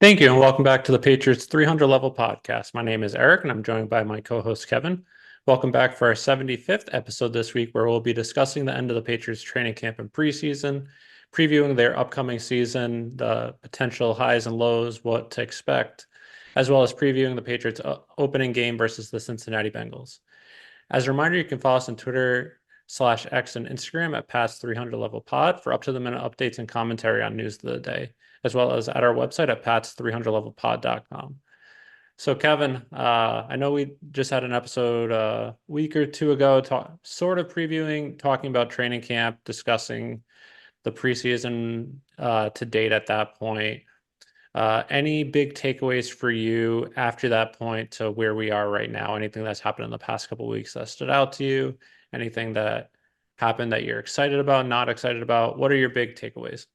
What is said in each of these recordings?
Thank you, and welcome back to the Patriots 300 Level Podcast. My name is Eric, and I'm joined by my co-host Kevin. Welcome back for our 75th episode this week, where we'll be discussing the end of the Patriots training camp and preseason, previewing their upcoming season, the potential highs and lows, what to expect, as well as previewing the Patriots opening game versus the Cincinnati Bengals. As a reminder, you can follow us on Twitter/X and Instagram at Past 300 Level Pod for up-to-the-minute updates and commentary on news of the day, as well as at our website at pats300levelpod.com. So, Kevin, I know we just had an episode a week or two ago, sort of talking about training camp, discussing the preseason to date at that point. Any big takeaways for you after that point to where we are right now? Anything that's happened in the past couple of weeks that stood out to you? Anything that happened that you're excited about, not excited about? What are your big takeaways?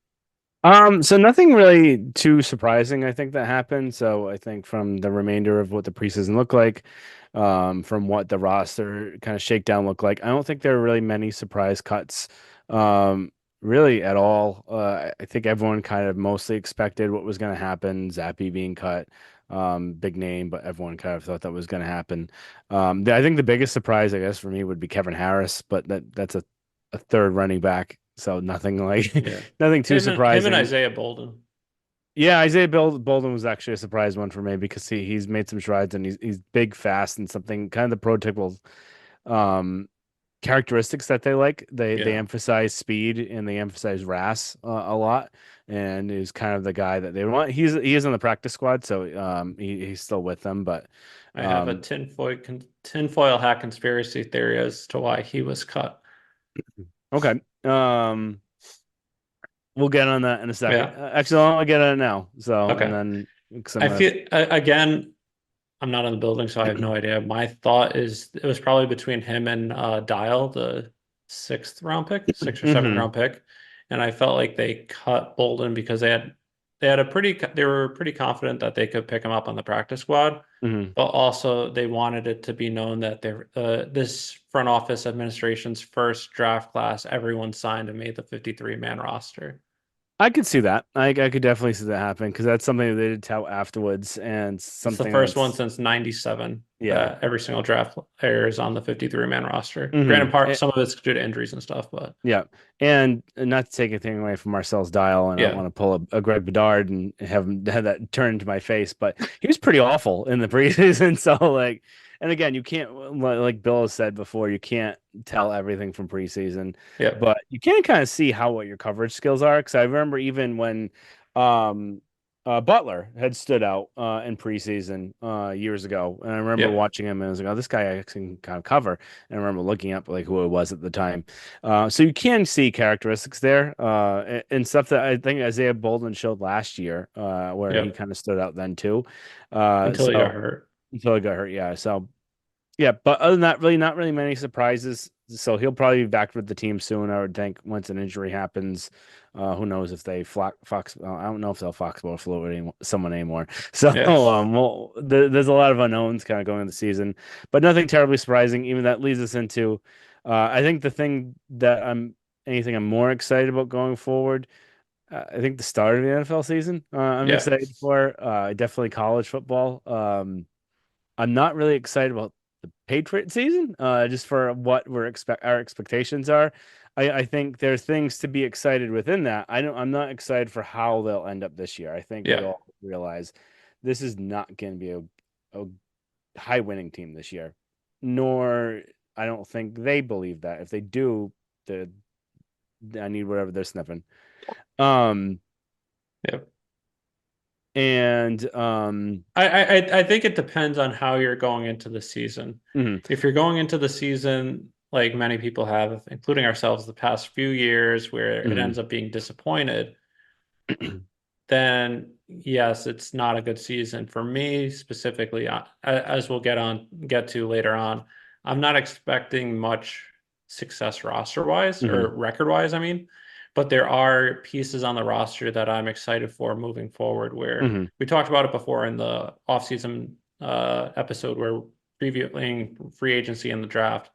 So nothing really too surprising, I think, that happened. So I think from the remainder of what the preseason looked like, from what the roster kind of shakedown looked like, I don't think there were really many surprise cuts, really at all. I think everyone kind of mostly expected what was going to happen. Zappy being cut, big name, but everyone kind of thought that was going to happen. I think the biggest surprise, I guess, for me would be Kevin Harris, but that's a third running back. So nothing like Yeah. nothing too Him and surprising. Isaiah Bolden. Yeah, Bolden was actually a surprise one for me because he's made some strides and he's big, fast, and something kind of the prototypical um characteristics that they like. They Yeah. emphasize speed and they emphasize RAS a lot, and is kind of the guy that they want. He is on the practice squad, so he's still with them, but I have a um tinfoil hat conspiracy theory as to why he was cut. okay. We'll get on that in a second. Yeah. Actually, I'll get on it now. So and Okay. then because I'm I gonna. feel again, I'm not in the building, so I have no idea. My thought is it was probably between him and Dial, the sixth or seventh hmm round pick, and I felt like they cut Bolden because they were pretty confident that they could pick him up on the practice squad, hmm but also they wanted it to be known that this front office administration's first draft class, everyone signed and made the 53-man roster. I could see that. I could definitely see that happen because that's something that they did tout afterwards, and It's the something first one that's since '97 yeah. that every single draft player is on the 53-man roster. Granted, hmm some of it's due to injuries and stuff, but Yeah, and not to take anything away from Marcel's dial, and I don't yeah, want to pull a Greg Bedard and have him have that turn into my face, but he was pretty awful in the preseason. So like, and again, you can't like Bill has said before, you can't tell everything from preseason, yeah, but you can kind of see how what your coverage skills are. Because I remember even when um Butler had stood out in preseason years ago, and I remember yeah. watching him and I was like, "Oh, this guy actually can kind of cover." And I remember looking up like who it was at the time. So you can see characteristics there, and stuff that I think Isaiah Bolden showed last year, where he Yep. kind of stood out then too. Until he got So hurt. until he got hurt, yeah. So yeah, but other than that, really not really many surprises. So he'll probably be back with the team soon, I would think, once an injury happens. Who knows if they Fox? I don't know if they'll Foxborough float someone anymore. So Yeah. well, there's a lot of unknowns kind of going into the season, but nothing terribly surprising. Even that leads us into, I think the thing that anything I'm more excited about going forward. I think the start of the NFL season. I'm Yeah. excited for. Definitely college football. I'm not really excited about the Patriot season, just for what our expectations are. I think there's things to be excited within that. I'm not excited for how they'll end up this year. I think we Yeah. all realize this is not going to be a high winning team this year. Nor I don't think they believe that. If they do, the I need whatever they're sniffing. Um Yeah. and I think it depends on how you're going into the season. mhm, If you're going into the season like many people have, including ourselves, the past few years where it mhm. ends up being disappointed, then yes, it's not a good season for me specifically. As we'll get to later on, I'm not expecting much success roster wise Mhm, or record wise. I mean, but there are pieces on the roster that I'm excited for moving forward. Where mhm, we talked about it before in the offseason episode where previewing free agency and the draft.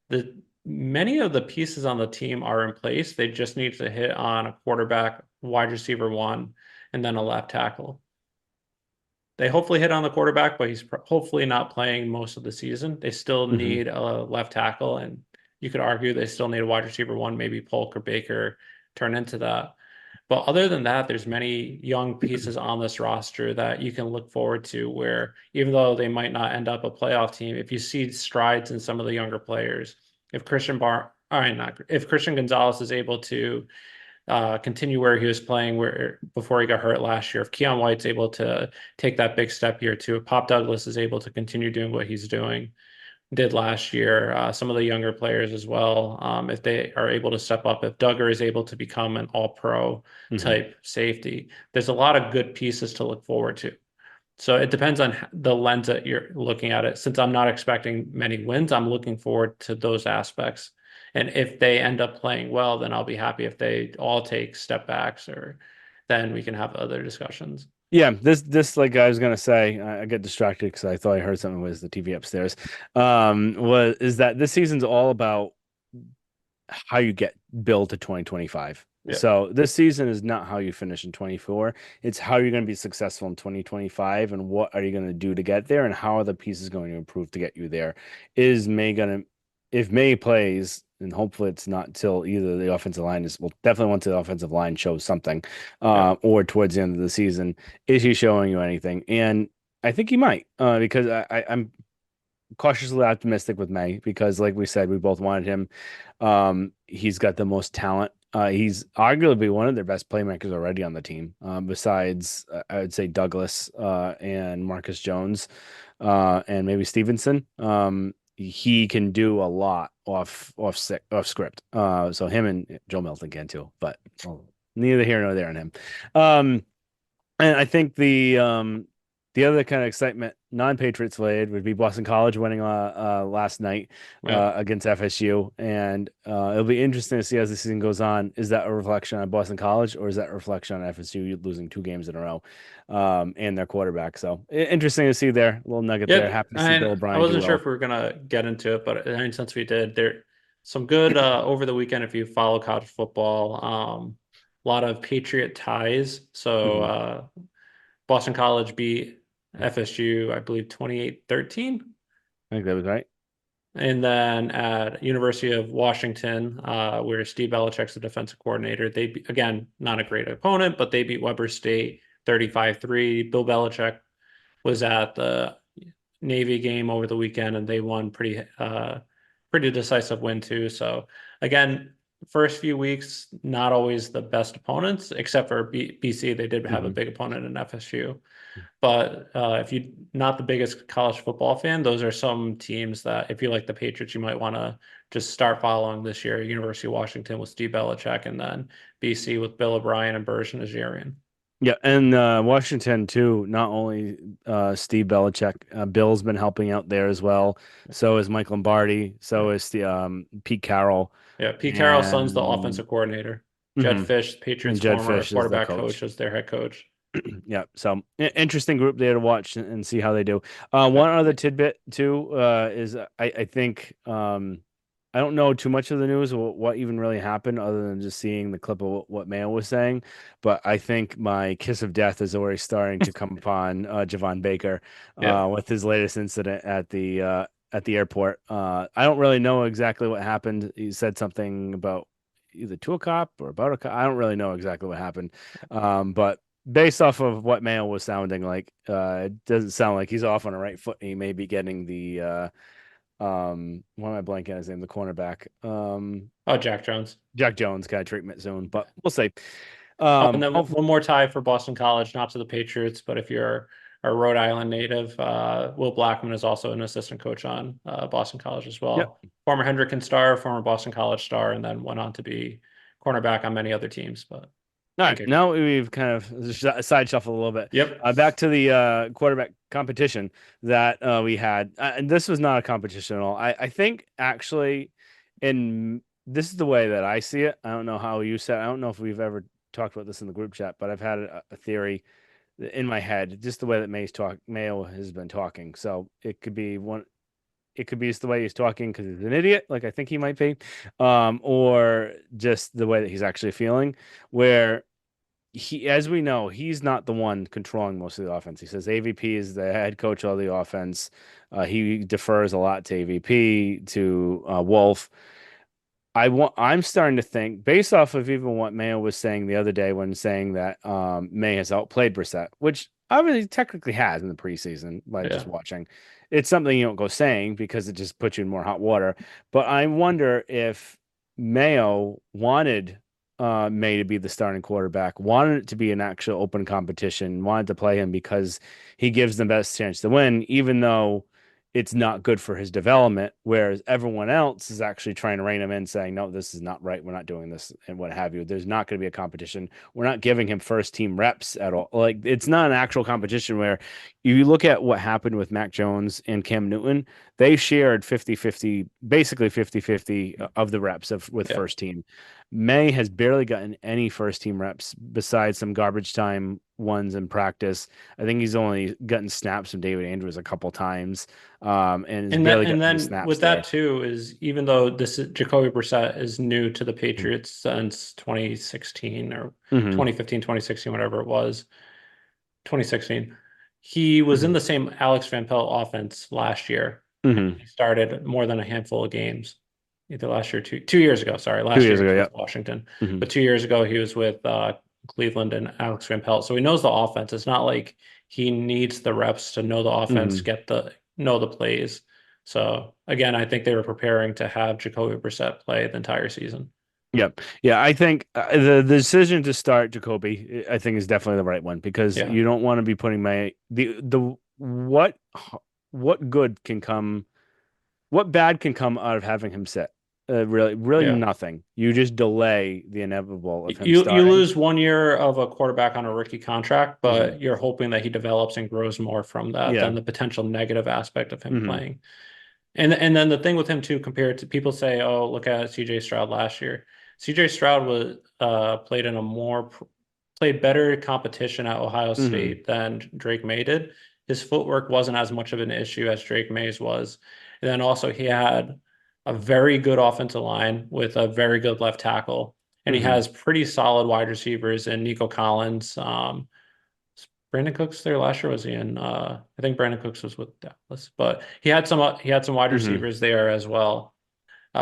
The Many of the pieces on the team are in place. They just need to hit on a quarterback, wide receiver one, and then a left tackle. they hopefully hit on the quarterback, but he's hopefully not playing most of the season. They still Hmm. need a left tackle, and you could argue they still need a wide receiver one, maybe Polk or Baker turn into that. But other than that, there's many young pieces on this roster that you can look forward to where even though they might not end up a playoff team, if you see strides in some of the younger players, if all right, not if Christian Gonzalez is able to continue where he was playing where before he got hurt last year, if Keon White's able to take that big step here too, if Pop Douglas is able to continue doing what he's doing, did last year. Some of the younger players as well, if they are able to step up, if Duggar is able to become an all-pro Hmm. type safety, there's a lot of good pieces to look forward to. So it depends on the lens that you're looking at it. Since I'm not expecting many wins, I'm looking forward to those aspects. And if they end up playing well, then I'll be happy. If they all take step backs, or then we can have other discussions. Yeah, this like I was gonna say, I get distracted because I thought I heard something was the TV upstairs. Was is that this season's all about how you get built to 2025. Yeah. So this season is not how you finish in 24. It's how you're going to be successful in 2025 and what are you going to do to get there and how are the pieces going to improve to get you there. Is May going to, if May plays, and hopefully it's not till either the offensive line is, well, definitely once the offensive line shows something, Yeah. or towards the end of the season, is he showing you anything? And I think he might, because I'm cautiously optimistic with May because, like we said, we both wanted him. He's got the most talent. He's arguably one of their best playmakers already on the team, besides I would say Douglas and Marcus Jones and maybe Stevenson. He can do a lot off script. So him and Joe Milton can too, but well, neither here nor there on him. Um, and I think the other kind of excitement, non-Patriots related, would be Boston College winning last night Yeah. against FSU, and it'll be interesting to see as the season goes on. Is that a reflection on Boston College, or is that a reflection on FSU losing two games in a row, and their quarterback? So interesting to see there, little nugget there. Yeah, Happy to see Bill and I O'Brien do wasn't sure if well. we were gonna get into it, but I mean, since we did, there some good over the weekend if you follow college football. A lot of Patriot ties. So Mhm. Boston College beat FSU, I believe 28-13. I think that was right. And then at University of Washington, where Steve Belichick's the defensive coordinator, again, not a great opponent, but they beat Weber State 35-3. Bill Belichick was at the Navy game over the weekend, and they won pretty decisive win too. So again, first few weeks, not always the best opponents, except for BC. They did have a Hmm. big opponent in FSU. But if you're not the biggest college football fan, those are some teams that, if you like the Patriots, you might want to just start following this year. University of Washington with Steve Belichick, and then BC with Bill O'Brien and Bergen Najarian. Yeah, and Washington too. Not only Steve Belichick, Bill's been helping out there as well. So is Mike Lombardi. Yeah. So is the Pete Carroll, Yeah, Pete Carroll's son's the and offensive coordinator. Jed mhm, Fish, and Patriots' Jed former Fish is the quarterback coach, coach. is their head coach. Yeah, so interesting group there to watch and see how they do. Yeah, One other tidbit too is I think I don't know too much of the news or what even really happened other than just seeing the clip of what Mayo was saying, but I think my kiss of death is already starting to come upon Javon Baker yeah, with his latest incident at the airport. I don't really know exactly what happened. He said something about either to a cop or about a cop. I don't really know exactly what happened, but based off of what Mayo was sounding like, it doesn't sound like he's off on the right foot. He may be getting the why am I blanking on his name? The cornerback, Oh, Jack Jones. Jack Jones kind of treatment soon, but we'll see. Oh, and then Hopefully, one more tie for Boston College, not to the Patriots, but if you're a Rhode Island native, Will Blackman is also an assistant coach on Boston College as yep. well. Former Hendricken star, former Boston College star, and then went on to be cornerback on many other teams. But All and right, kicker. now we've kind of side shuffled a little bit. Yep. Back to the quarterback competition that we had, and this was not a competition at all. I think actually, in this is the way that I see it. I don't know how you said. I don't know if we've ever talked about this in the group chat, but I've had a theory in my head, just the way that Mayo has been talking. So it could be one. It could be just the way he's talking because he's an idiot, like I think he might be, or just the way that he's actually feeling, where as we know, he's not the one controlling most of the offense. He says AVP is the head coach of the offense. He defers a lot to AVP, to Wolf. I'm starting to think, based off of even what Mayo was saying the other day when saying that May has outplayed Brissett, which obviously technically has in the preseason by just Yeah. watching. It's something you don't go saying because it just puts you in more hot water. But I wonder if Mayo wanted May to be the starting quarterback, wanted it to be an actual open competition, wanted to play him because he gives the best chance to win, even though it's not good for his development, whereas everyone else is actually trying to rein him in, saying, no, this is not right. We're not doing this and what have you. There's not going to be a competition. We're not giving him first team reps at all. Like, it's not an actual competition where you look at what happened with Mac Jones and Cam Newton. They shared 50-50, basically 50-50 of the reps with Yeah. first team. May has barely gotten any first team reps besides some garbage time ones in practice. I think he's only gotten snaps from David Andrews a couple times, and has barely And gotten any then snaps with that there. too is even though Jacoby Brissett is new to the Mhm. Patriots since 2016 or Mhm. 2015, 2016, whatever it was, 2016, he was in Mhm. the same Alex Van Pelt offense last year. Mhm. He started more than a handful of games. Either last year, 2 years ago. Sorry, Two last years year he ago, was yeah. with Washington, Mhm. but 2 years ago he was with Cleveland and Alex Van Pelt. So he knows the offense. It's not like he needs the reps to know the offense, Mhm. get the know the plays. So again, I think they were preparing to have Jacoby Brissett play the entire season. Yep. Yeah, I think the decision to start Jacoby, I think, is definitely the right one because Yeah, you don't want to be putting the what good can come, what bad can come out of having him sit? Really, really yeah. nothing. You just delay the inevitable of him You starting. lose 1 year of a quarterback on a rookie contract, Hmm. but you're hoping that he develops and grows more from that than Yeah. the potential negative aspect of him Hmm. playing. And then the thing with him too, compared to people say, oh, look at CJ Stroud last year. CJ Stroud was played in a played better competition at Ohio Hmm. State than Drake May did. His footwork wasn't as much of an issue as Drake May's was. And then also he had a very good offensive line with a very good left tackle. And he Hmm. has pretty solid wide receivers in Nico Collins. Brandon Cooks there last year was he in I think Brandon Cooks was with Dallas, but he had some wide Hmm. receivers there as well. He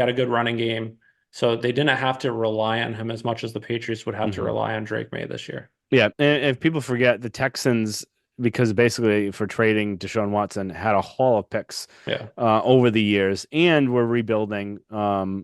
had a good running game. So they didn't have to rely on him as much as the Patriots would have to Hmm. rely on Drake May this year. Yeah, and if people forget, the Texans, because basically for trading Deshaun Watson, had a haul of picks Yeah. over the years, and were rebuilding a,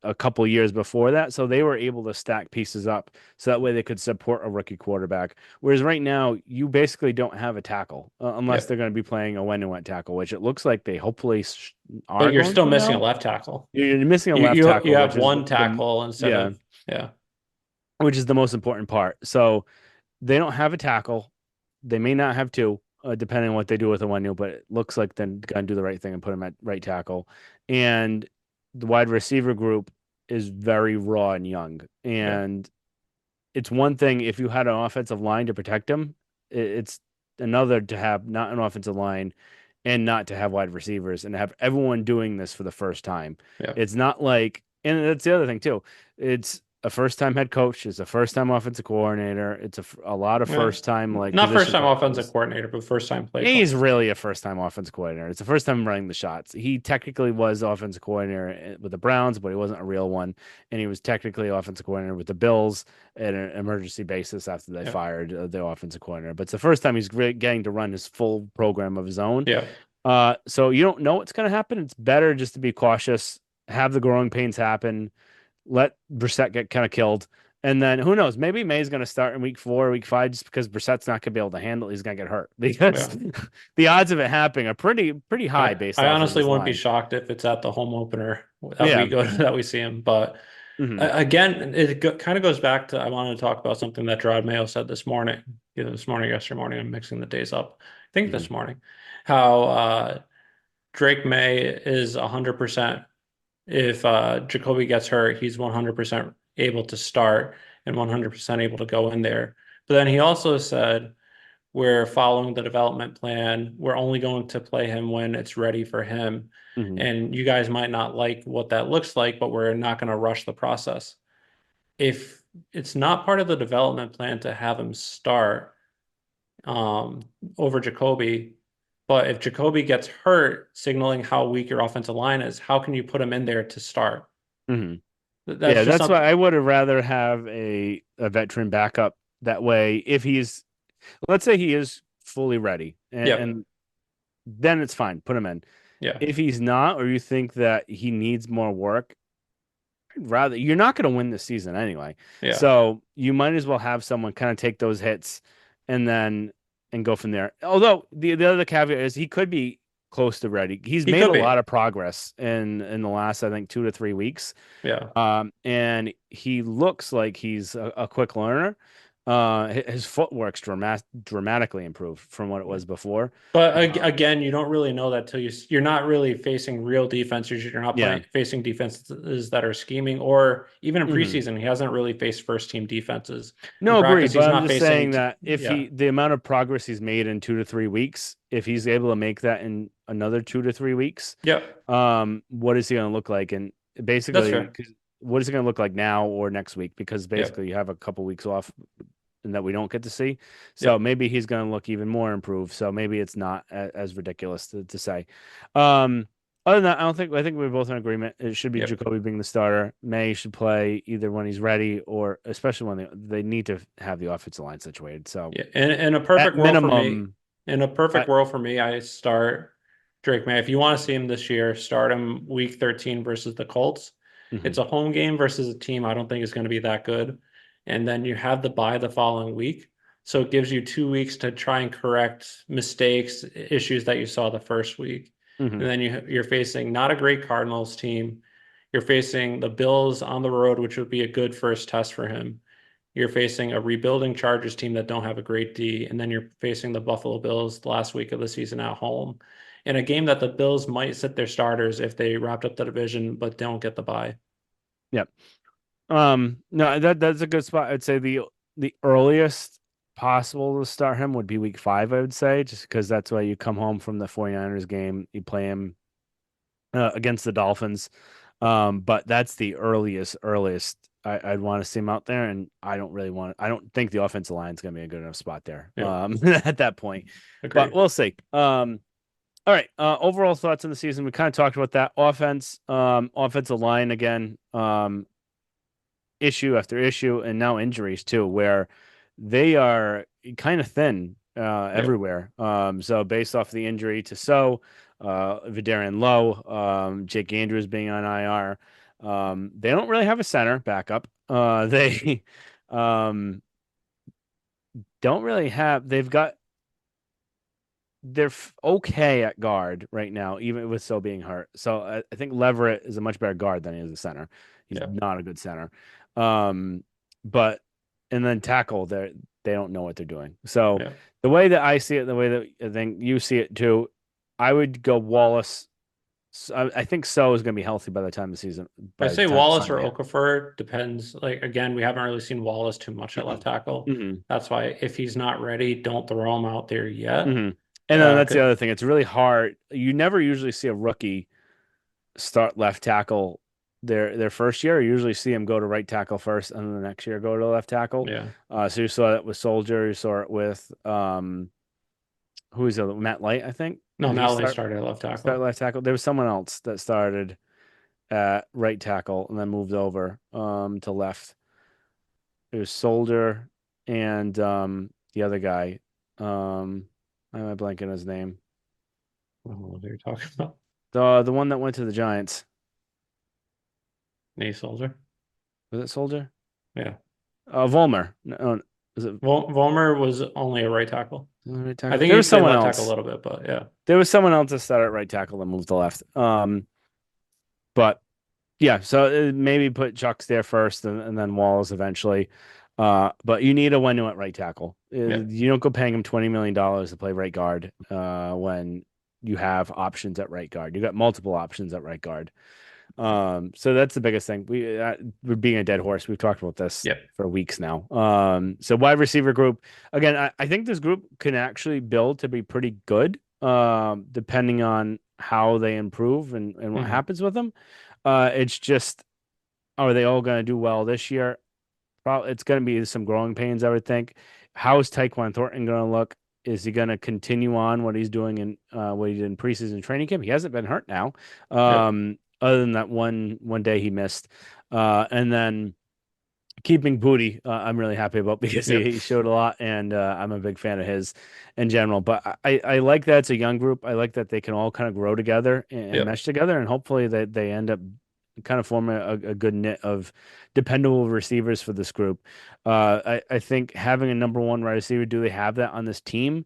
a couple years before that, so they were able to stack pieces up so that way they could support a rookie quarterback. Whereas right now, you basically don't have a tackle unless Yep. they're going to be playing a when and went tackle, which it looks like they hopefully But are you're going still to missing a now. left tackle. You're missing a You left you tackle, have which is one tackle instead yeah, of yeah. which is the most important part. So they don't have a tackle. They may not have two, depending on what they do with the one new, but it looks like they're going to do the right thing and put him at right tackle. And the wide receiver group is very raw and young. Yeah. And it's one thing if you had an offensive line to protect him, it's another to have not an offensive line and not to have wide receivers and have everyone doing this for the first time. Yeah. It's not like, and that's the other thing too. It's a first time head coach, it's a first time offensive coordinator, it's a lot of Yeah. first time like Not first position time offensive coaches. coordinator, but first time play He's caller. really a first time offensive coordinator. It's the first time running the shots. He technically was offensive coordinator with the Browns, but he wasn't a real one. And he was technically offensive coordinator with the Bills at an emergency basis after they Yeah. fired the offensive coordinator. But it's the first time he's getting to run his full program of his own. Yeah. So you don't know what's going to happen. It's better just to be cautious, have the growing pains happen, let Brissett get kind of killed. And then who knows? Maybe May's going to start in week 4, week 5, just because Brissett's not going to be able to handle it. He's going to get hurt because Yeah. the odds of it happening are pretty high based I off of honestly his wouldn't be line. shocked if it's at the home opener that we Yeah. go to that we see him. But Hmm. again, kind of goes back to I wanted to talk about something that Gerard Mayo said this morning, either this morning, or yesterday morning. I'm mixing the days up. I think Hmm. this morning, how Drake May is 100%. If Jacoby gets hurt, he's 100% able to start and 100% able to go in there. But then he also said, we're following the development plan. We're only going to play him when it's ready for him. Hmm. And you guys might not like what that looks like, but we're not going to rush the process. If it's not part of the development plan to have him start um, over Jacoby. But if Jacoby gets hurt, signaling how weak your offensive line is, how can you put him in there to start? Hmm. That's Yeah, just that's why something. I would have rather have a veteran backup. That way, if he's, let's say he is fully ready, Yep. and then it's fine, put him in. Yeah. If he's not, or you think that he needs more work, rather you're not going to win this season anyway. Yeah. So you might as well have someone kind of take those hits and then and go from there. Although the other caveat is he could be close to ready. He's He made could a be. lot of progress in the last I think 2 to 3 weeks. Yeah. And he looks like he's a quick learner. His footwork's dramatically improved from what it was before. But Uh, again, you don't really know that till you're not really facing real defenses. You're not yeah. playing facing defenses that are scheming, or even in Hmm. preseason, he hasn't really faced first team defenses. In No, agreed. practice, But he's I'm not just facing. saying that if Yeah, the amount of progress he's made in 2 to 3 weeks, if he's able to make that in another 2 to 3 weeks, yep, what is he going to look like? And that's basically, fair. 'cause what is it going to look like now or next week? Because Yep, basically, you have a couple weeks off and that we don't get to see. So yep, maybe he's going to look even more improved. So maybe it's not as ridiculous to say. Um, Other than that, I think we're both in agreement. It should be yep, Jacoby being the starter. May should play either when he's ready or especially when they need to have the offensive line situated. So yeah. In a at perfect world for me, minimum, in a I perfect world for me, I start Drake May. If you want to see him this year, start him week 13 versus the Colts. mhm, It's a home game versus a team I don't think is going to be that good. And then you have the bye the following week. So it gives you 2 weeks to try and correct mistakes, issues that you saw the first week. mhm. And then you're facing not a great Cardinals team. You're facing the Bills on the road, which would be a good first test for him. You're facing a rebuilding Chargers team that don't have a great D, and then you're facing the Buffalo Bills the last week of the season at home in a game that the Bills might sit their starters if they wrapped up the division but don't get the bye. Yep. No, that's a good spot. I'd say the earliest possible to start him would be week 5, I would say, just because that's why you come home from the 49ers game, you play him against the Dolphins. But that's the earliest I'd want to see him out there, and I don't think the offensive line is going to be a good enough spot there Yeah, at that point. But agreed. we'll see. All right. Overall thoughts on the season. We kind of talked about that offensive line again, issue after issue, and now injuries too, where they are kind of thin Yep. everywhere. So based off the injury to Vidarian Lowe, Jake Andrews being on IR, they don't really have a center backup. They um, don't really have. They're okay at guard right now, even with So being hurt. So I think Leverett is a much better guard than he is a center. He's Yeah. not a good center. Um, but and then tackle, they don't know what they're doing. So Yeah. the way that I see it, the way that I think you see it too, I would go Wallace. I think So is going to be healthy by the time the season, I by the say time Wallace or Sunday. Okafor depends. Like again, we haven't really seen Wallace too much at left tackle. Hmm. That's why if he's not ready, don't throw him out there yet. Hmm. And then that's the Could other thing. It's really hard. You never usually see a rookie start left tackle their first year. You usually see him go to right tackle first, and then the next year go to left tackle. yeah. So you saw that with Soldier. You saw it with who is it? Matt Light, I think. No, Did he Malloy started at left start tackle. left tackle? There was someone else that started at right tackle and then moved over to left. It was Soldier and the other guy. Why am I blanking his name? I don't know what you're talking about. The one that went to the Giants. Knee soldier. Was it Soldier? Yeah. Volmer. No, was it Vollmer was only a right tackle. right I tackle? think There he was played someone left tackle a else. little bit, but yeah. There was someone else that started at right tackle and moved to left. But yeah, so maybe put Chucks there first and then Wallace eventually. But you need a window at right tackle. Yeah. You don't go paying him $20 million to play right guard when you have options at right guard. You got multiple options at right guard. So that's the biggest thing. We're being a dead horse. We've talked about this Yeah. for weeks now. So wide receiver group again. I think this group can actually build to be pretty good, depending on how they improve and what Hmm. happens with them. It's just, are they all going to do well this year? probably it's going to be some growing pains, I would think. How is Tyquan Thornton going to look? Is he going to continue on what he's doing in what he did in preseason training camp? He hasn't been hurt now, Yep. other than that one day he missed. And then keeping Booty, I'm really happy about because Yep. he showed a lot, and I'm a big fan of his in general. But I like that it's a young group. I like that they can all kind of grow together and Yep. mesh together, and hopefully they end up kind of forming a good knit of dependable receivers for this group. I think having a number one wide receiver, do they have that on this team?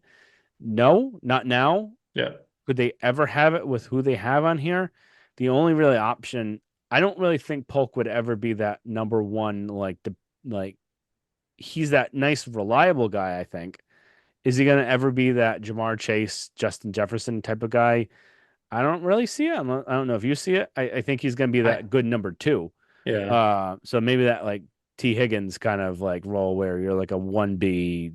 No, not now. Yep. Could they ever have it with who they have on here? The only really option, I don't really think Polk would ever be that number one, like he's that nice, reliable guy, I think. Is he gonna ever be that Jamar Chase, Justin Jefferson type of guy? I don't really see it. I don't know if you see it. I think he's gonna be I that good number two. yeah. So maybe that like T. Higgins kind of like role where you're like a 1B,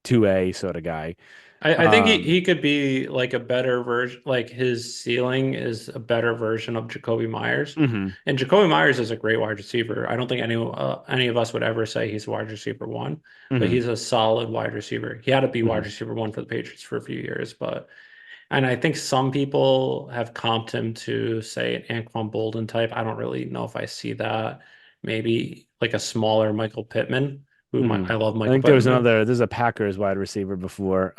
2A sort of guy. I think Um, he could be like a better version, like his ceiling is a better version of Jacoby Myers. mhm, And Jacoby Myers is a great wide receiver. I don't think any of us would ever say he's wide receiver one, but mhm, he's a solid wide receiver. He had to be wide mhm. receiver one for the Patriots for a few years, but and I think some people have comped him to say an Anquan Bolden type. I don't really know if I see that. Maybe like a smaller Michael Pittman, Hmm. I love I Michael think there was Pittman. there's a Packers wide receiver before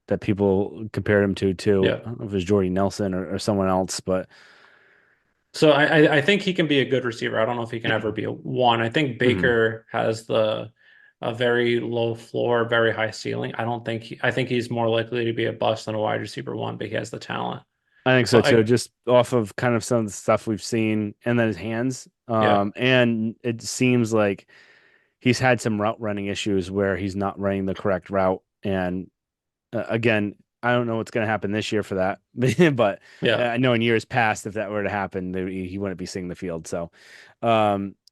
that people compared him to too. Yeah. I don't know if it was Jordy Nelson or someone else, but So I think he can be a good receiver. I don't know if he can ever be a one. I think mhm. Baker has the a very low floor, very high ceiling. I think he's more likely to be a bust than a wide receiver one, but he has the talent. I think so But too. Just off of kind of some of the stuff we've seen, and then his hands. yeah, And it seems like he's had some route running issues where he's not running the correct route, and again, I don't know what's going to happen this year for that, but yeah, I know in years past, if that were to happen, he wouldn't be seeing the field. So,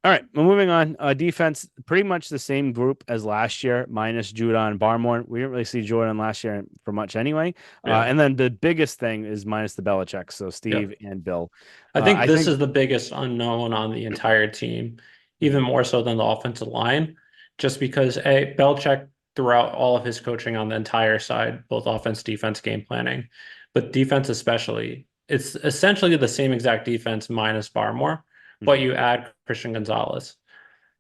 all right, well, moving on. Defense, pretty much the same group as last year, minus Judon and Barmore. We didn't really see Jordan last year for much anyway. yeah, And then the biggest thing is minus the Belichick, so yeah. Steve and Bill. I think I this think, is the biggest unknown on the entire team, even more so than the offensive line, just because Belichick throughout all of his coaching on the entire side, both offense, defense, game planning, but defense especially, it's essentially the same exact defense minus Barmore, but Mhm, you add Christian Gonzalez.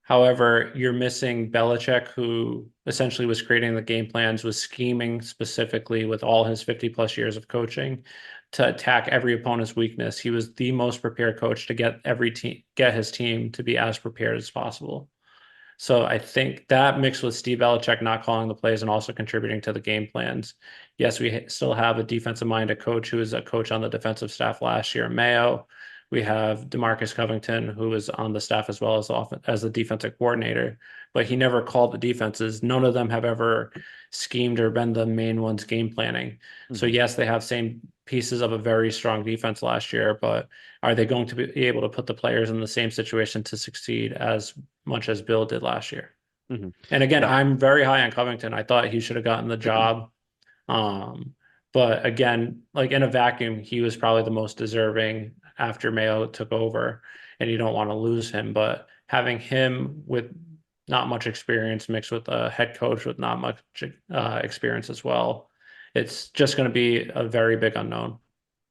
However, you're missing Belichick, who essentially was creating the game plans, was scheming specifically with all his 50 plus years of coaching to attack every opponent's weakness. He was the most prepared coach to get his team to be as prepared as possible. So I think that mixed with Steve Belichick not calling the plays and also contributing to the game plans. Yes, we still have a defensive minded coach who was a coach on the defensive staff last year, Mayo. We have DeMarcus Covington, who was on the staff as well as the defensive coordinator, but he never called the defenses. None of them have ever schemed or been the main ones game planning. So mhm, yes, they have same pieces of a very strong defense last year, but are they going to be able to put the players in the same situation to succeed as much as Bill did last year? mhm. And again, Yeah. I'm very high on Covington. I thought he should have gotten the job. Um, but again, like in a vacuum, he was probably the most deserving after Mayo took over, and you don't want to lose him. But having him with not much experience mixed with a head coach with not much experience as well, it's just going to be a very big unknown.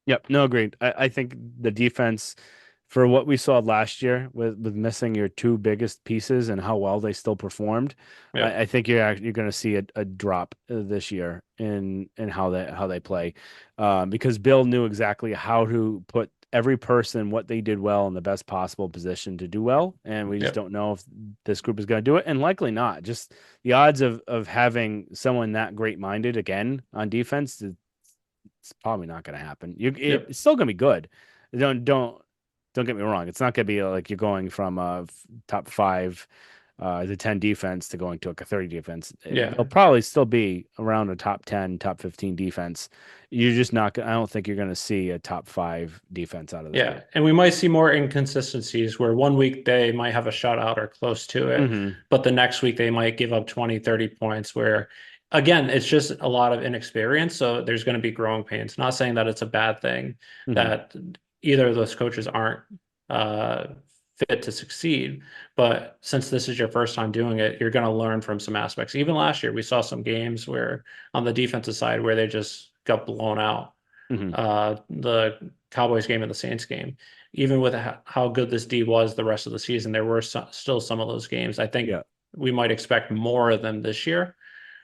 Yep, no, agreed. I think the defense for what we saw last year with missing your two biggest pieces and how well they still performed, Yeah, I think you're going to see a drop this year in how they play, because Bill knew exactly how to put every person what they did well in the best possible position to do well, and we just yeah, don't know if this group is going to do it, and likely not. Just the odds of having someone that great minded again on defense, it's probably not going to happen. yep, It's still going to be good. Don't get me wrong. It's not going to be like you're going from a top five to 10 defense to going to like a 30 defense. They'll yeah. probably still be around a top 10, top 15 defense. You're just not. I don't think you're going to see a top five defense out of this Yeah, group. and we might see more inconsistencies where one week they might have a shutout or close to it, Hmm. but the next week they might give up 20, 30 points where again, it's just a lot of inexperience, so there's going to be growing pains. Not saying that it's a bad thing Hmm. that either of those coaches aren't uh fit to succeed. But since this is your first time doing it, you're going to learn from some aspects. Even last year, we saw some games where on the defensive side where they just got blown out. Hmm. The Cowboys game and the Saints game. Even with how good this D was the rest of the season, there were still some of those games. I think Yeah. we might expect more of them this year,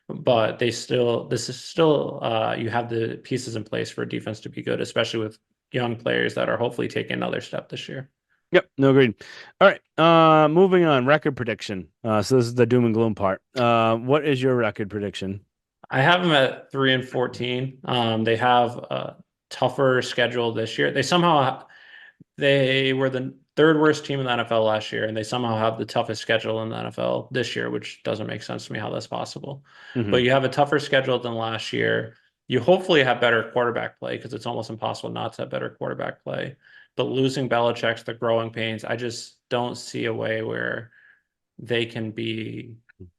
but this is still, you have the pieces in place for defense to be good, especially with young players that are hopefully taking another step this year. Yep, no agreed. All right. Moving on, record prediction. So this is the doom and gloom part. What is your record prediction? I have them at 3-14. They have a tougher schedule this year. They were the third worst team in the NFL last year, and they somehow have the toughest schedule in the NFL this year, which doesn't make sense to me how that's possible. But Hmm. you have a tougher schedule than last year. You hopefully have better quarterback play because it's almost impossible not to have better quarterback play. But losing Belichick's the growing pains. I just don't see a way where they can be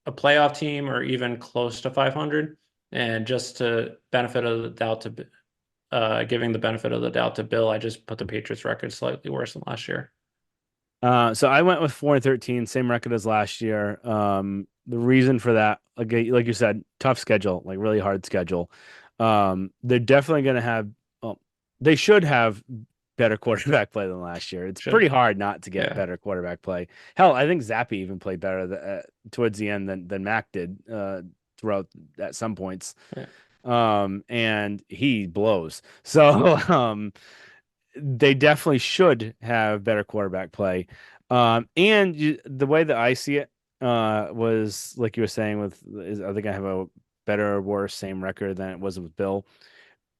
a playoff team or even close to 500. And just to benefit of the doubt to giving the benefit of the doubt to Bill, I just put the Patriots record slightly worse than last year. So I went with 4-13, same record as last year. The reason for that, like you said, tough schedule, like really hard schedule. They're definitely going to have, well, they should have better quarterback play than last year. It's pretty Should. hard not to get Yeah. better quarterback play. Hell, I think Zappy even played better towards the end than Mac did throughout at some points. Yeah. And he blows. So they definitely should have better quarterback play. The way that I see it was like you were saying I think I have a better or worse same record than it was with Bill.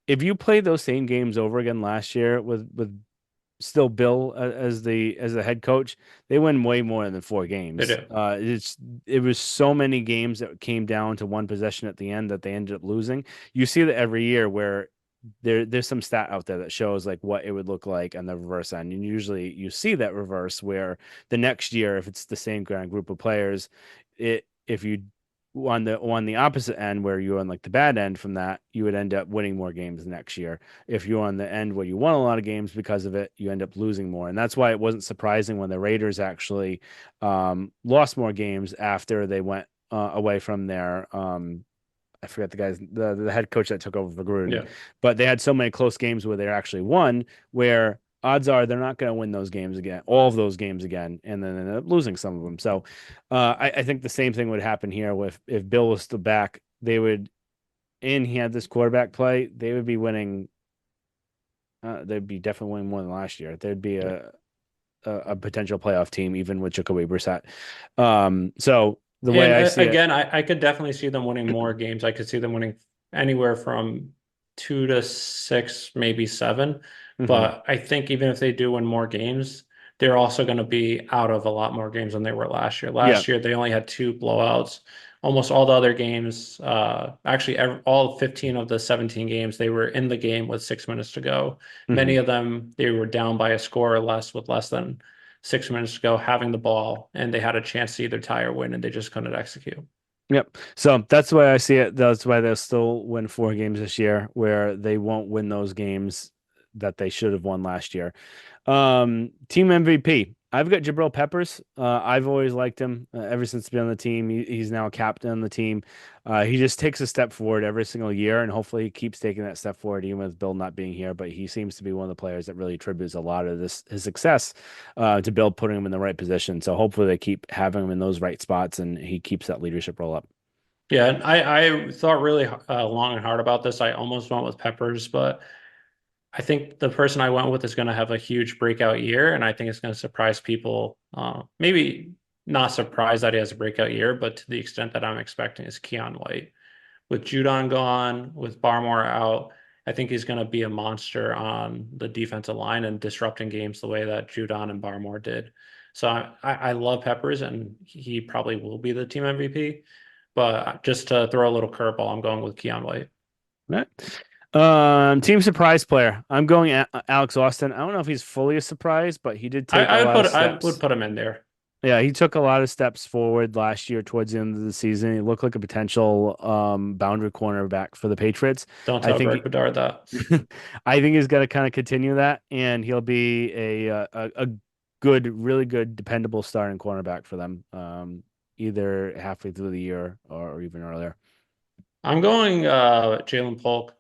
If you play those same games over again last year with still Bill as the head coach, they win way more than four They games. do. It was so many games that came down to one possession at the end that they ended up losing. You see that every year where there's some stat out there that shows like what it would look like on the reverse end. And usually you see that reverse where the next year, if it's the same kind of group of players, if you on the opposite end where you're on like the bad end from that, you would end up winning more games next year. If you're on the end where you won a lot of games because of it, you end up losing more. And that's why it wasn't surprising when the Raiders actually lost more games after they went away from their I forget the head coach that took over for Gruden, Yeah. but they had so many close games where they actually won, where odds are they're not going to win those games again, all of those games again, and then end up losing some of them. So I think the same thing would happen here with if Bill was still back, and he had this quarterback play, they would be winning. They'd be definitely winning more than last year. There'd be Yeah. a potential playoff team even with Jacoby Brissett. So the way And I see it, again, I could definitely see them winning more games. I could see them winning anywhere from 2 to 6, maybe 7. mhm, But I think even if they do win more games, they're also going to be out of a lot more games than they were last year. yeah, Last year, they only had 2 blowouts. Almost all the other games, actually, all 15 of the 17 games, they were in the game with 6 minutes to go. Many mhm. of them, they were down by a score or less with less than 6 minutes to go, having the ball, and they had a chance to either tie or win, and they just couldn't execute. Yep. So that's the way I see it. That's why they'll still win four games this year, where they won't win those games that they should have won last year. Team MVP. I've got Jabril Peppers. I've always liked him ever since he's been on the team. He's now a captain on the team. He just takes a step forward every single year, and hopefully he keeps taking that step forward, even with Bill not being here. But he seems to be one of the players that really attributes a lot of his success to Bill putting him in the right position. So hopefully they keep having him in those right spots, and he keeps that leadership role up. Yeah, and I thought really long and hard about this. I almost went with Peppers, but I think the person I went with is going to have a huge breakout year, and I think it's going to surprise people. Maybe not surprised that he has a breakout year, but to the extent that I'm expecting is Keon White. With Judon gone, with Barmore out, I think he's going to be a monster on the defensive line and disrupting games the way that Judon and Barmore did. So I love Peppers, and he probably will be the team MVP. But just to throw a little curveball, I'm going with Keon White. Right. Team surprise player. I'm going Alex Austin. I don't know if he's fully a surprise, but he did I, take a I would lot of put I would steps. put him in there. Yeah, he took a lot of steps forward last year towards the end of the season. He looked like a potential boundary cornerback for the Patriots. Don't I tell think Greg Bedard that. I think he's going to kind of continue that, and he'll be good, really good, dependable starting cornerback for them, either halfway through the year or even earlier. I'm going Jalen Polk.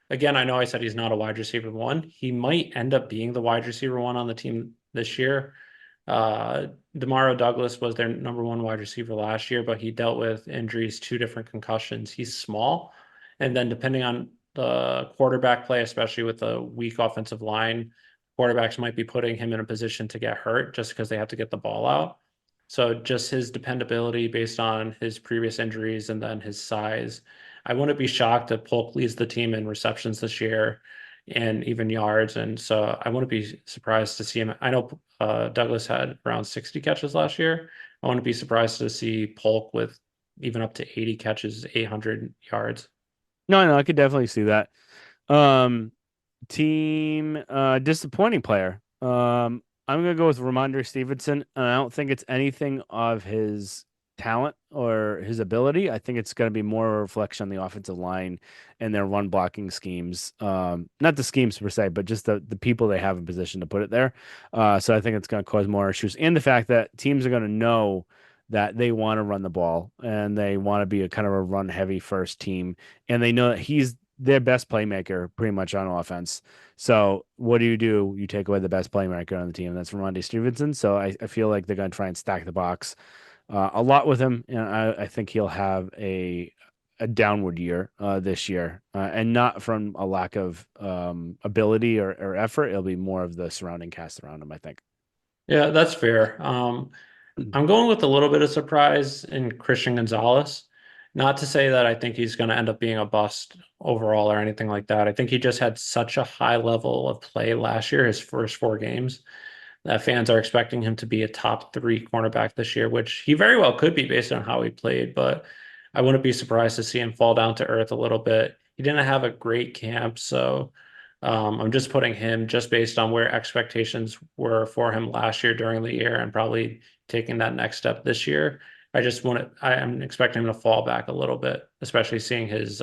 Again, I know I said he's not a wide receiver one. He might end up being the wide receiver one on the team this year. Demario Douglas was their number one wide receiver last year, but he dealt with injuries, two different concussions. He's small. And then depending on the quarterback play, especially with a weak offensive line, quarterbacks might be putting him in a position to get hurt just because they have to get the ball out. So just his dependability based on his previous injuries and then his size. I wouldn't be shocked if Polk leads the team in receptions this year and even yards. And so I wouldn't be surprised to see him. I know Douglas had around 60 catches last year. I wouldn't be surprised to see Polk with even up to 80 catches, 800 yards. No, no, I could definitely see that. Um, team disappointing player. I'm gonna go with Ramondre Stevenson, and I don't think it's anything of his talent or his ability. I think it's gonna be more a reflection on the offensive line and their run blocking schemes. Not the schemes per se, but just the people they have in position to put it there. So I think it's gonna cause more issues, and the fact that teams are gonna know that they want to run the ball and they want to be a kind of a run heavy first team, and they know that he's their best playmaker pretty much on offense. So what do? You take away the best playmaker on the team. That's Ramondre Stevenson. So I feel like they're going to try and stack the box a lot with him, and I think he'll have a downward year this year, and not from a lack of ability or effort. It'll be more of the surrounding cast around him, I think. Yeah, that's fair. I'm going with a little bit of surprise in Christian Gonzalez. Not to say that I think he's going to end up being a bust overall or anything like that. I think he just had such a high level of play last year, his first four games, that fans are expecting him to be a top three cornerback this year, which he very well could be based on how he played, but I wouldn't be surprised to see him fall down to earth a little bit. He didn't have a great camp, so I'm just putting him just based on where expectations were for him last year during the year and probably taking that next step this year. I am expecting him to fall back a little bit, especially seeing his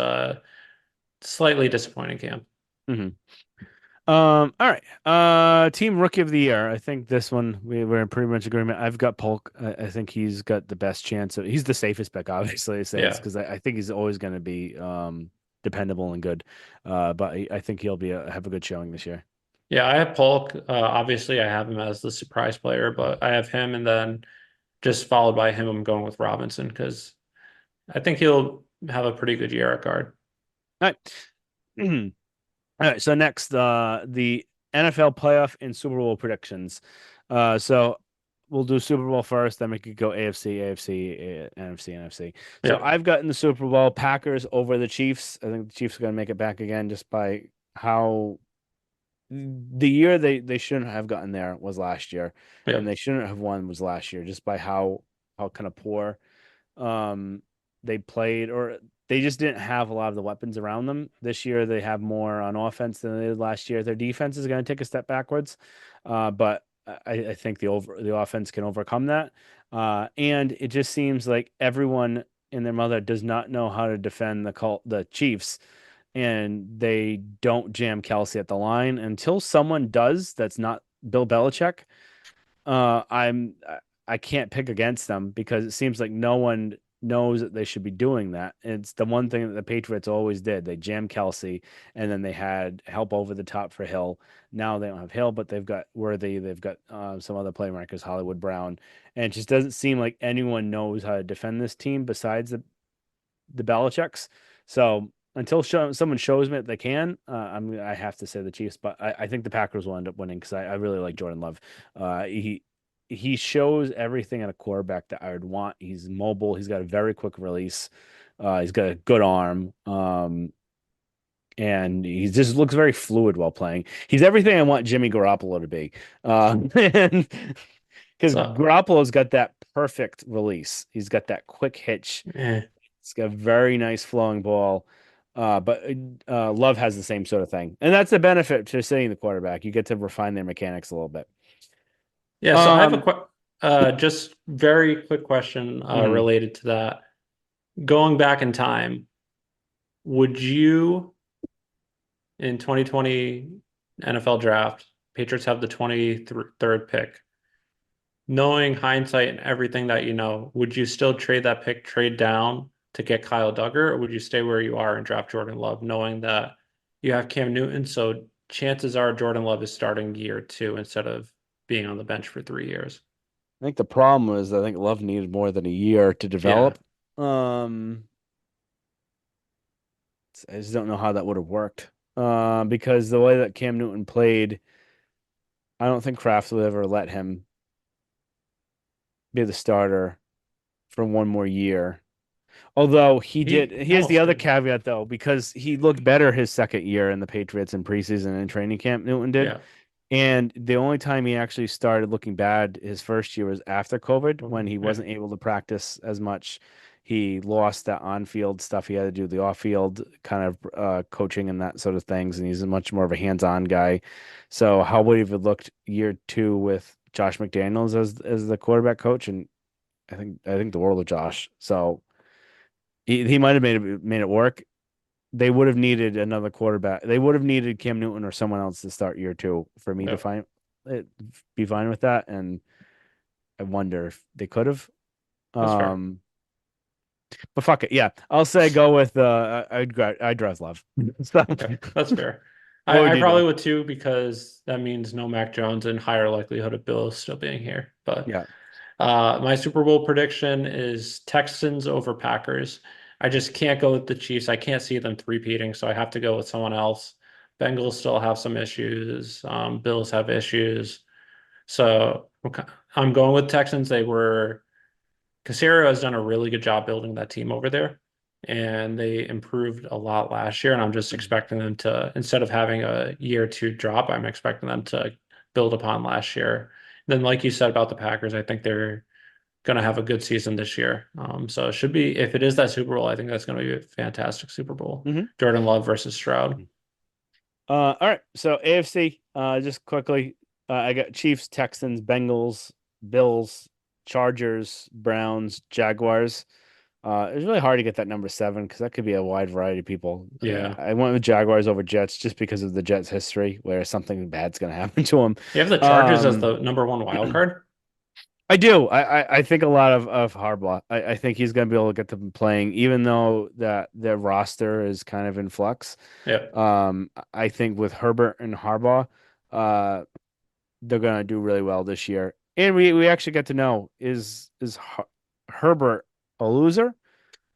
slightly disappointing camp. Mhm. All right. Team Rookie of the Year. I think this one we're in pretty much agreement. I've got Polk. I think he's got the best chance. He's the safest pick, obviously. I say it's Yeah. because I think he's always going to be dependable and good. But I think he'll have a good showing this year. Yeah, I have Polk. Obviously, I have him as the surprise player, but I have him, and then just followed by him, I'm going with Robinson because I think he'll have a pretty good year at guard. All right. All right, so next, the NFL playoff and Super Bowl predictions. So we'll do Super Bowl first, then we could go AFC, AFC, NFC, NFC. So Yeah, I've gotten the Super Bowl Packers over the Chiefs. I think the Chiefs are going to make it back again just by how the year they shouldn't have gotten there was last year, yeah, and they shouldn't have won was last year just by how kind of poor um they played, or they just didn't have a lot of the weapons around them. This year they have more on offense than they did last year. Their defense is going to take a step backwards, but I think the offense can overcome that. And it just seems like everyone and their mother does not know how to defend the Chiefs, and they don't jam Kelsey at the line until someone does. That's not Bill Belichick. I can't pick against them because it seems like no one knows that they should be doing that. It's the one thing that the Patriots always did. They jammed Kelsey, and then they had help over the top for Hill. Now they don't have Hill, but they've got Worthy. They've got some other playmakers, Hollywood Brown, and it just doesn't seem like anyone knows how to defend this team besides the Belichick's. So until someone shows me that they can, I have to say the Chiefs, but I think the Packers will end up winning because I really like Jordan Love. He shows everything at a quarterback that I would want. He's mobile. He's got a very quick release. He's got a good arm. And he just looks very fluid while playing. He's everything I want Jimmy Garoppolo to be. And because so Garoppolo's got that perfect release. He's got that quick hitch. eh. It's got a very nice flowing ball. But Love has the same sort of thing. And that's the benefit to sitting the quarterback. You get to refine their mechanics a little bit. Yeah. So I have a Um, just very quick question mhm. related to that. Going back in time, would you in 2020 NFL draft, Patriots have the 23rd pick. knowing hindsight and everything that you know, would you still trade that pick, trade down to get Kyle Duggar, or would you stay where you are and draft Jordan Love, knowing that you have Cam Newton? So chances are Jordan Love is starting year two instead of being on the bench for 3 years. I think the problem was I think Love needed more than a year to Yeah. develop. Um, I just don't know how that would have worked. Because the way that Cam Newton played, I don't think Kraft would ever let him be the starter for one more year. Although He here's the almost other could. caveat though, because he looked better his second year in the Patriots in preseason and training camp, Newton did. Yeah. And the only time he actually started looking bad his first year was after COVID when he Yeah. wasn't able to practice as much. He lost that on-field stuff he had to do, the off-field kind of coaching and that sort of things. And he's much more of a hands-on guy. So how would he have looked year two with Josh McDaniels as the quarterback coach? And I think the world of Josh. So he might have made it work. They would have needed another quarterback. They would have needed Cam Newton or someone else to start year two for me to Yeah. it, be fine with that. And I wonder if they could have. That's fair. Um, but fuck it. Yeah, I'll say go with I'd draft Love. So, Okay. That's fair. what would I you probably do? would too, because that means no Mac Jones and higher likelihood of Bill still being here. But Yeah. my Super Bowl prediction is Texans over Packers. I just can't go with the Chiefs. I can't see them three-peating, so I have to go with someone else. Bengals still have some issues. Bills have issues. So I'm going with Texans. Caserio has done a really good job building that team over there, and they improved a lot last year. And I'm just expecting them to, instead of having a year two drop, I'm expecting them to build upon last year. Then, like you said about the Packers, I think they're going to have a good season this year. So it should be, if it is that Super Bowl, I think that's going to be a fantastic Super Bowl. Hmm. Jordan Love versus Stroud. All right. So AFC, just quickly, I got Chiefs, Texans, Bengals, Bills, Chargers, Browns, Jaguars. It's really hard to get that number seven because that could be a wide variety of people. Yeah. I went with Jaguars over Jets just because of the Jets' history, where something bad's going to happen to them. You have the Chargers as Um, the number one wild card. I do. I think a lot of Harbaugh. I think he's going to be able to get them playing, even though that their roster is kind of in flux. Yeah. I think with Herbert and Harbaugh, uh, they're going to do really well this year. And we actually get to know is Herbert a loser?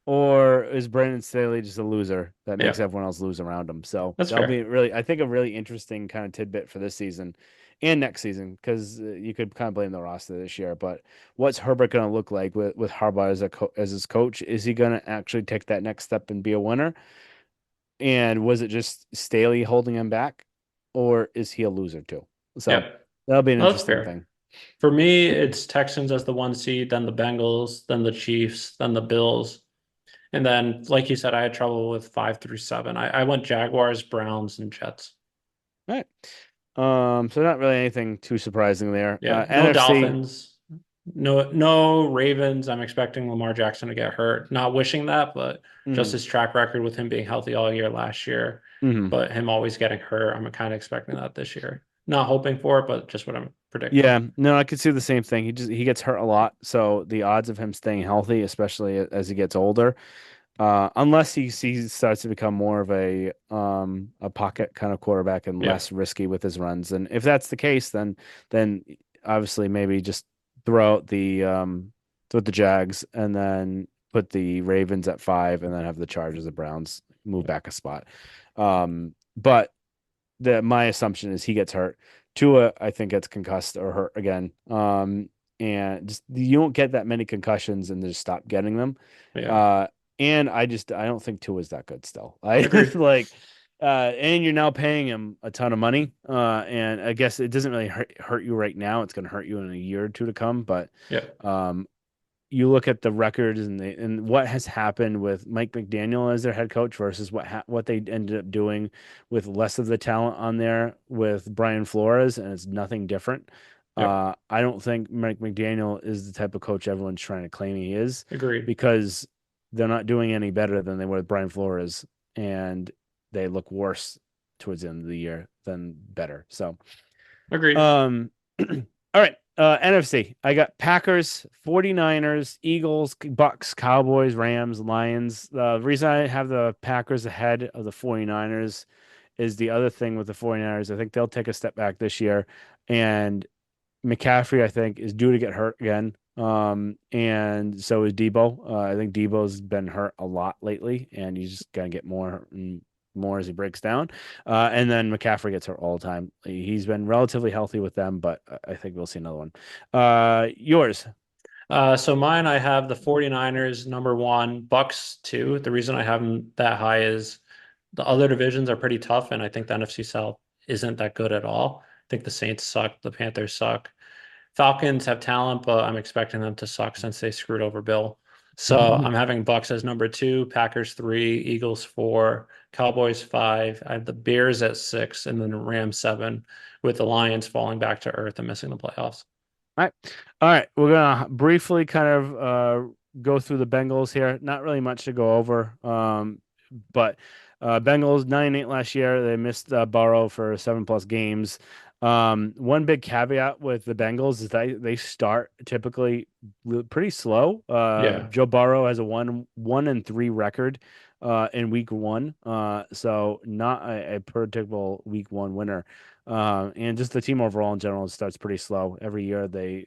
Or is Brandon Staley just a loser that makes Yeah. everyone else lose around him? So That's that'll be fair. really, I think, a really interesting kind of tidbit for this season and next season because you could kind of blame the roster this year. But what's Herbert going to look like with Harbaugh as his coach? Is he going to actually take that next step and be a winner? And was it just Staley holding him back, or is he a loser too? So Yeah. that'll be an Well, that's interesting fair. thing. For me, it's Texans as the one seed, then the Bengals, then the Chiefs, then the Bills. And then, like you said, I had trouble with 5 through 7. I went Jaguars, Browns, and Jets. All right. So not really anything too surprising there. Yeah. No NFC. Dolphins. No Ravens. I'm expecting Lamar Jackson to get hurt. Not wishing that, but just Mhm. his track record with him being healthy all year last year, Mhm. but him always getting hurt. I'm kind of expecting that this year. Not hoping for it, but just what I'm predicting. Yeah, no, I could see the same thing. He gets hurt a lot, so the odds of him staying healthy, especially as he gets older, unless he starts to become more of a pocket kind of quarterback and Yeah. less risky with his runs. And if that's the case, then obviously maybe just throw out the Jags and then put the Ravens at five and then have the Chargers, the Browns move back a spot. But my assumption is he gets hurt. Tua, I think, gets concussed or hurt again. And just you don't get that many concussions and just stop getting them. Yeah. Uh, and I don't think Tua is that good still. I Agreed. like, and you're now paying him a ton of money. And I guess it doesn't really hurt you right now. It's going to hurt you in a year or two to come. But Yeah. um, you look at the records and what has happened with Mike McDaniel as their head coach versus what they ended up doing with less of the talent on there with Brian Flores, and it's nothing different. Yep. I don't think Mike McDaniel is the type of coach everyone's trying to claim he is Agreed. because they're not doing any better than they were with Brian Flores, and they look worse towards the end of the year than better. So, Agreed. um, all right. NFC. I got Packers, 49ers, Eagles, Bucks, Cowboys, Rams, Lions. The reason I have the Packers ahead of the 49ers is the other thing with the 49ers. I think they'll take a step back this year. And McCaffrey, I think, is due to get hurt again. And so is Debo. I think Debo's been hurt a lot lately, and he's just gonna get more and more as he breaks down. And then McCaffrey gets hurt all the time. He's been relatively healthy with them, but I think we'll see another one. Yours. So mine, I have the 49ers number one, Bucks two. The reason I have them that high is the other divisions are pretty tough, and I think the NFC South isn't that good at all. I think the Saints suck, the Panthers suck. Falcons have talent, but I'm expecting them to suck since they screwed over Bill. So I'm having Bucks as number two, Packers three, Eagles four, Cowboys five. I have the Bears at six, and then the Rams seven, with the Lions falling back to earth and missing the playoffs. All right. All right. We're gonna briefly kind of go through the Bengals here. Not really much to go over. But Bengals 9-8 last year. They missed Burrow for 7+ games. One big caveat with the Bengals is that they start typically pretty slow. Yeah. Joe Burrow has a 1-3 record in week one. So not a predictable week one winner. And just the team overall in general starts pretty slow. Every year they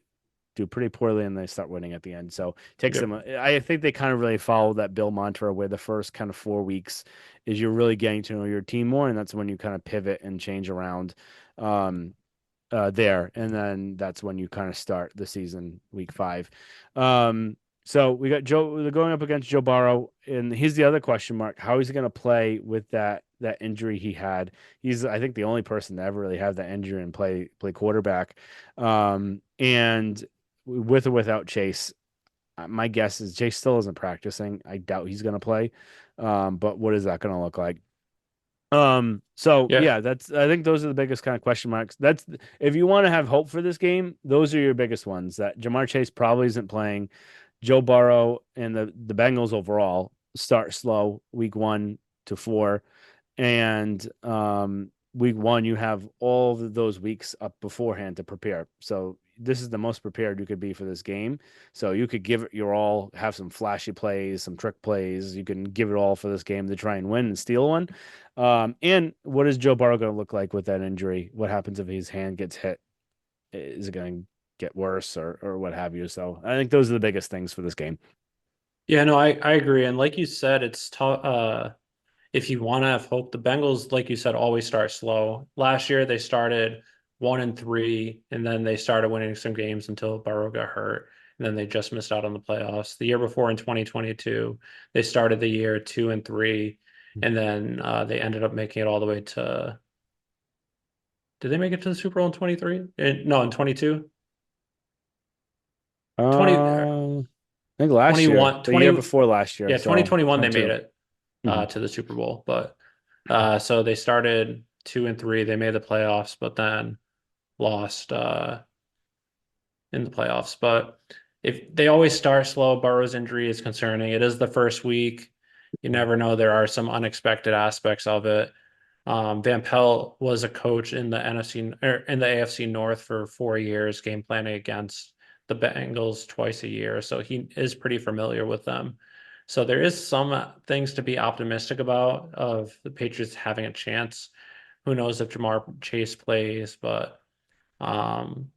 do pretty poorly and they start winning at the end. So it takes Yep. them. I think they kind of really follow that Bill mantra where the first kind of 4 weeks is you're really getting to know your team more, and that's when you kind of pivot and change around there, and then that's when you kind of start the season week 5. So we got Joe. They're going up against Joe Burrow, and here's the other question mark: how is he going to play with that injury he had? He's, I think, the only person to ever really have that injury and play quarterback. And with or without Chase, my guess is Chase still isn't practicing. I doubt he's going to play. But what is that going to look like? So Yeah. yeah, I think those are the biggest kind of question marks. That's if you want to have hope for this game, those are your biggest ones. That Jamar Chase probably isn't playing. Joe Burrow and the Bengals overall start slow week 1 to 4. And week 1, you have all of those weeks up beforehand to prepare. So this is the most prepared you could be for this game. So you could give it your all, have some flashy plays, some trick plays. You can give it all for this game to try and win and steal one. And what is Joe Burrow going to look like with that injury? What happens if his hand gets hit? Is it going to get worse or what have you? So I think those are the biggest things for this game. Yeah, no, I agree. And like you said, it's tough. If you want to have hope, the Bengals, like you said, always start slow. Last year they started 1-3, and then they started winning some games until Burrow got hurt, and then they just missed out on the playoffs. The year before in 2022, they started the year 2-3, and then they ended up making it all the way to. Did they make it to the Super Bowl in 23? No, in 22. 20, I think last year, 21, the year 20. before last year, Yeah, so 2021 they made 22. it Mhm. to the Super Bowl, but so they started 2-3. They made the playoffs, but then lost in the playoffs. But if they always start slow, Burrow's injury is concerning. It is the first week. You never know. There are some unexpected aspects of it. Van Pelt was a coach in the NFC or in the AFC North for 4 years, game planning against the Bengals twice a year. So he is pretty familiar with them. So there is some things to be optimistic about of the Patriots having a chance. Who knows if Jamar Chase plays, but um,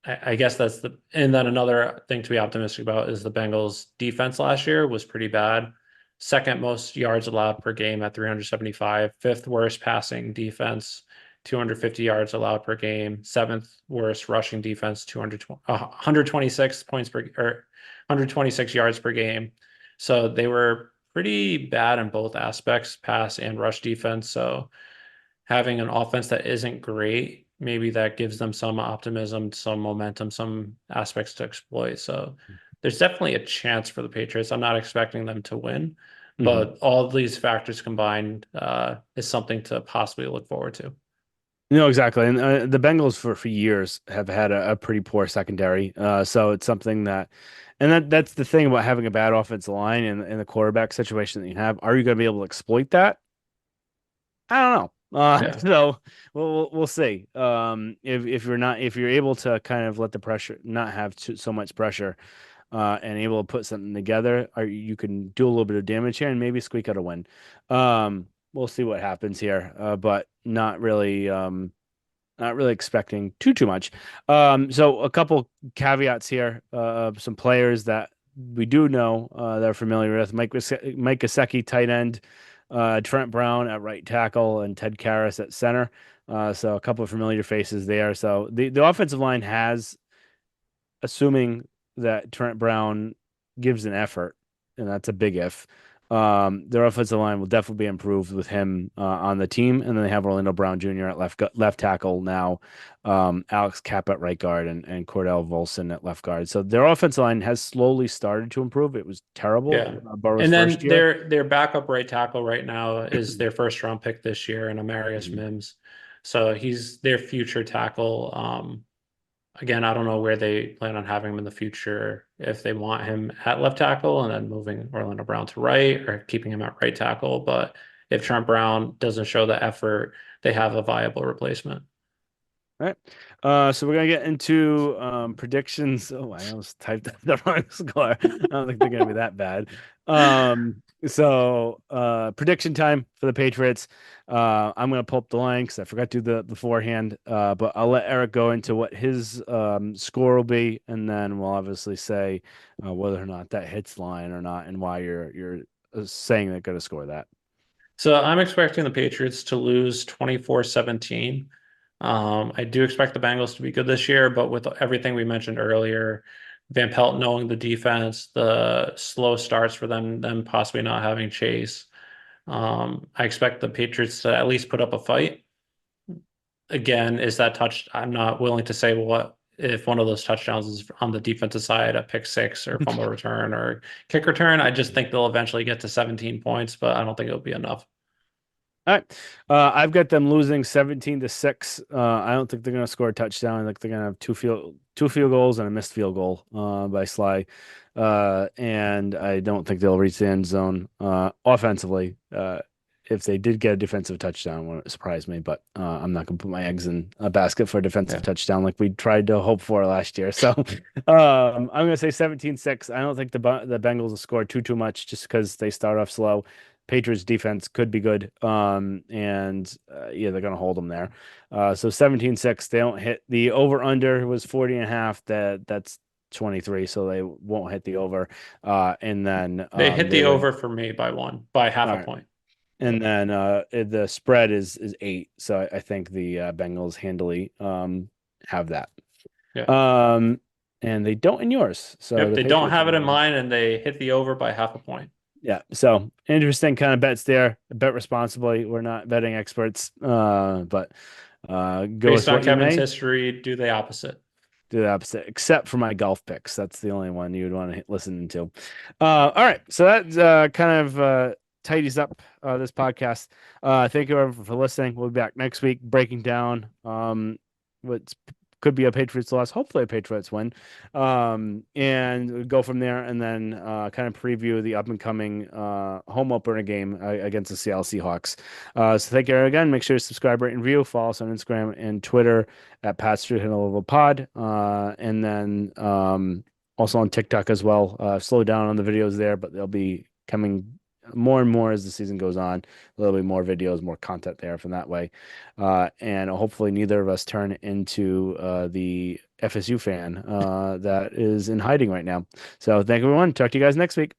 I guess that's and then another thing to be optimistic about is the Bengals defense last year was pretty bad. Second most yards allowed per game at 375, fifth worst passing defense, 250 yards allowed per game, seventh worst rushing defense, 126 points per or 126 yards per game. So they were pretty bad in both aspects, pass and rush defense. So having an offense that isn't great, maybe that gives them some optimism, some momentum, some aspects to exploit. So there's definitely a chance for the Patriots. I'm not expecting them to win, Mhm. but all of these factors combined is something to possibly look forward to. No, exactly. And the Bengals for years have had a pretty poor secondary. So it's something and that's the thing about having a bad offensive line and the quarterback situation that you have. Are you going to be able to exploit that? I don't know. Yeah. So we'll see. If you're able to kind of let the pressure not have so much pressure, and able to put something together, or you can do a little bit of damage here and maybe squeak out a win. We'll see what happens here, but not really expecting too much. So a couple caveats here. Some players that we do know that are familiar with: Mike Gesicki, tight end, Trent Brown at right tackle, and Ted Karras at center. So a couple of familiar faces there. So the offensive line has, assuming that Trent Brown gives an effort, and that's a big if. Their offensive line will definitely be improved with him on the team, and then they have Orlando Brown Jr. at left tackle now, Alex Kapp at right guard, and Cordell Volson at left guard. So their offensive line has slowly started to improve. It was Yeah. terrible Burrow's And first then year. their backup right tackle right now is their first round pick this year, and Amarius Mhm. Mims. So he's their future tackle. Again, I don't know where they plan on having him in the future, if they want him at left tackle and then moving Orlando Brown to right or keeping him at right tackle. But if Trent Brown doesn't show the effort, they have a viable replacement. All right. So we're gonna get into predictions. Oh, I almost typed the wrong score. I don't think they're gonna be that bad. Prediction time for the Patriots. I'm gonna pull up the line because I forgot to do the beforehand. But I'll let Eric go into what his score will be, and then we'll obviously say whether or not that hits line or not, and why you're saying they're gonna score that. So I'm expecting the Patriots to lose 24-17. I do expect the Bengals to be good this year, but with everything we mentioned earlier, Van Pelt knowing the defense, the slow starts for them possibly not having Chase. I expect the Patriots to at least put up a fight. Again, is that touch? I'm not willing to say what if one of those touchdowns is on the defensive side, a pick six or fumble return or kick return. I just think they'll eventually get to 17 points, but I don't think it'll be enough. All right. I've got them losing 17-6. I don't think they're going to score a touchdown. I think they're going to have two field goals and a missed field goal by Sly. And I don't think they'll reach the end zone offensively. If they did get a defensive touchdown, it wouldn't surprise me, but I'm not going to put my eggs in a basket for a defensive Yeah. touchdown like we tried to hope for last year. So I'm going to say 17-6. I don't think the Bengals will score too much just because they start off slow. Patriots defense could be good. And yeah, they're going to hold them there. So 17-6, they don't hit the over under was 40 and a half. That's 23, so they won't hit the over. And then They hit they the would, over for me by half all a right. point. And then the spread is 8. So I think the Bengals handily have that. Yeah. Um, and they don't in yours. So Yep. the They don't Patriots are have it going in to win. mind and they hit the over by half a point. Yeah, so interesting kind of bets there. Bet responsibly. We're not betting experts, but go Based with on what you Kevin's may. history, do the opposite. Do the opposite, except for my golf picks. That's the only one you would want to listen to. All right, so that kind of tidies up this podcast. Thank you everyone for listening. We'll be back next week breaking down what could be a Patriots loss, hopefully a Patriots win, and go from there, and then kind of preview the up and coming home opener game against the Seattle Seahawks. So thank you again. Make sure to subscribe, rate, and review. Follow us on Instagram and Twitter at Pat Street Level Pod, and then also on TikTok as well. Slow down on the videos there, but they'll be coming more and more as the season goes on. There'll be more videos, more content there from that way, and hopefully neither of us turn into the FSU fan that is in hiding right now. So thank you everyone. Talk to you guys next week.